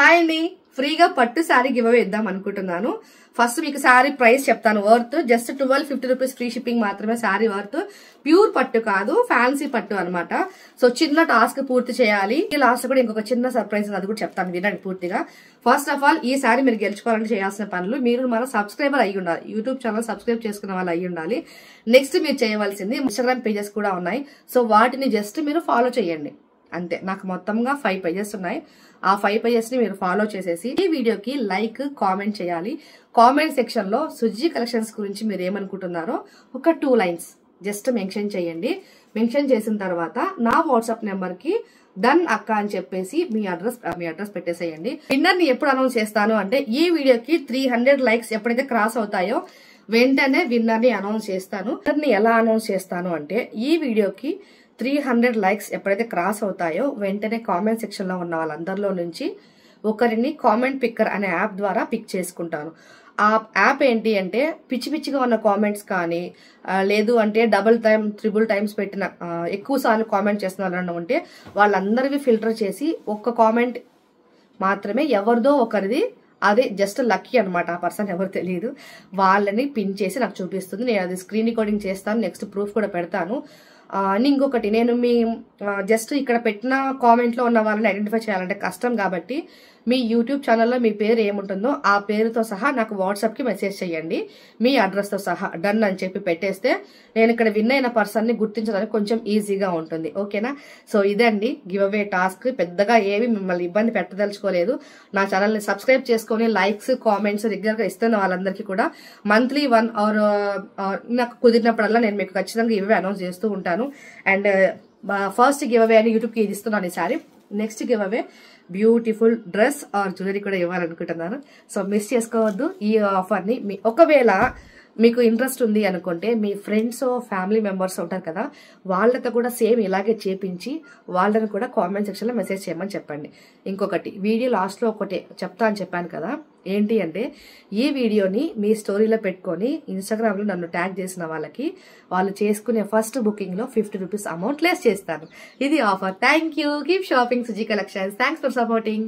Hi అండి, ఫ్రీగా పట్టు శారీ గివ్ అవే ఇద్దాం అనుకుంటున్నాను. ఫస్ట్ మీకు శారీ ప్రైస్ చెప్తాను. Worth just 1250 rupees free shipping మాత్రమే. శారీ వర్త్ ప్యూర్ పట్టు కాదు, ఫ్యాన్సీ పట్టు అనమాట. సో చిన్న టాస్క్ పూర్తి చేయాలి. లాస్ట్ కూడా ఇంకొక చిన్న సర్ప్రైజ్ అది కూడా చెప్తాను, వినండి పూర్తిగా. ఫస్ట్ ఆఫ్ ఆల్ ఈ శారీ మీరు గెలుచుకోవాలంటే చేయాల్సిన పనులు, మీరు మన సబ్స్క్రైబర్ అయ్యి ఉండాలి, యూట్యూబ్ ఛానల్ సబ్స్క్రైబ్ చేసుకున్న వాళ్ళు అయ్యి ఉండాలి. నెక్స్ట్ మీరు చేయవలసింది, ఇన్స్టాగ్రామ్ పేజెస్ కూడా ఉన్నాయి, సో వాటిని జస్ట్ మీరు ఫాలో చేయండి అంతే. నాకు మొత్తంగా 5 పేజెస్ ఉన్నాయి. ఆ 5 పేజెస్ ని మీరు ఫాలో చేసేసి ఈ వీడియోకి లైక్ కామెంట్ చేయాలి. కామెంట్ సెక్షన్ లో సుజీ కలెక్షన్స్ గురించి మీరు ఏమనుకుంటున్నారో ఒక 2 లైన్స్ జస్ట్ మెన్షన్ చేయండి. మెన్షన్ చేసిన తర్వాత నా వాట్సాప్ నెంబర్ కి డన్ అక్క అని చెప్పేసి మీ అడ్రస్ పెట్టేసేయండి. విన్నర్ ని ఎప్పుడు అనౌన్స్ చేస్తాను అంటే, ఈ వీడియోకి 300 లైక్స్ ఎప్పుడైతే క్రాస్ అవుతాయో వెంటనే విన్నర్ ని అనౌన్స్ చేస్తాను. విన్నర్ ని ఎలా అనౌన్స్ చేస్తాను అంటే, ఈ వీడియోకి 300 లైక్స్ ఎప్పుడైతే క్రాస్ అవుతాయో వెంటనే కామెంట్ సెక్షన్ లో ఉన్న వాళ్ళందరిలో నుంచి ఒకరిని కామెంట్ పిక్కర్ అనే యాప్ ద్వారా పిక్ చేసుకుంటాను. ఆ యాప్ ఏంటి అంటే, పిచ్చి పిచ్చిగా ఉన్న కామెంట్స్ కానీ, లేదు అంటే డబుల్ టైమ్ 3 టైమ్స్ పెట్టిన ఎక్కువ సార్లు కామెంట్ చేస్తున్న వాళ్ళని ఉంటే వాళ్ళందరివి ఫిల్టర్ చేసి ఒక్క కామెంట్ మాత్రమే ఎవరిదో ఒకరిది, అదే జస్ట్ లక్కీ అనమాట, ఆ పర్సన్ ఎవరు తెలియదు, వాళ్ళని పిన్ చేసి నాకు చూపిస్తుంది. నేను అది స్క్రీన్ రికార్డింగ్ చేస్తాను, నెక్స్ట్ ప్రూఫ్ కూడా పెడతాను. ఇంకొకటి, నేను మీ జస్ట్ ఇక్కడ పెట్టిన కామెంట్ లో ఉన్న వాళ్ళని ఐడెంటిఫై చేయాలంటే కష్టం కాబట్టి, మీ యూట్యూబ్ ఛానల్లో మీ పేరు ఏముంటుందో ఆ పేరుతో సహా నాకు వాట్సాప్ కి మెసేజ్ చేయండి, మీ అడ్రస్ తో సహా. డన్ అని చెప్పి పెట్టేస్తే నేను ఇక్కడ విన్ అయిన పర్సన్ ని గుర్తించడానికి కొంచెం ఈజీగా ఉంటుంది. ఓకేనా? సో ఇదండి గివ్ అవే టాస్క్. పెద్దగా ఏవి మిమ్మల్ని ఇబ్బంది పెట్టదలుచుకోలేదు. నా ఛానల్ ని సబ్స్క్రైబ్ చేసుకుని లైక్స్ కామెంట్స్ రెగ్యులర్ గా ఇస్తున్న వాళ్ళందరికీ కూడా మంత్లీ 1 ఆర్ నాకు కుదిరినప్పుడల్లా నేను మీకు ఖచ్చితంగా గివ్ అవే అనౌన్స్ చేస్తూ ఉంటాను. అండ్ ఫస్ట్ గివ్ అవే అని యూట్యూబ్ కి ఇది ఇస్తున్నాను ఈసారి. Next give away beautiful dress are jewellery కూడా ఇవ్వాలనుకుంటున్నాను. సో మిస్ చేసుకోవద్దు ఈ ఆఫర్ ని. ఒకవేళ మీకు ఇంట్రెస్ట్ ఉంది అనుకుంటే, మీ ఫ్రెండ్స్ ఫ్యామిలీ మెంబర్స్ ఉంటారు కదా, వాళ్ళతో కూడా సేమ్ ఇలాగే చేపించి వాళ్ళని కూడా కామెంట్ సెక్షన్ లో మెసేజ్ చేయమని చెప్పండి. ఇంకొకటి, వీడియో లాస్ట్ లో ఒకటి చెప్తా అని చెప్పాను కదా, ఏంటి అంటే, ఈ వీడియోని మీ స్టోరీలో పెట్టుకొని ఇన్స్టాగ్రామ్ లో నన్ను ట్యాగ్ చేసిన వాళ్ళకి వాళ్ళు చేసుకునే ఫస్ట్ బుకింగ్ లో 50 రూపీస్ అమౌంట్ లెస్ చేస్తాను. ఇది offer. Thank you. Keep shopping Suji collections. Thanks for supporting.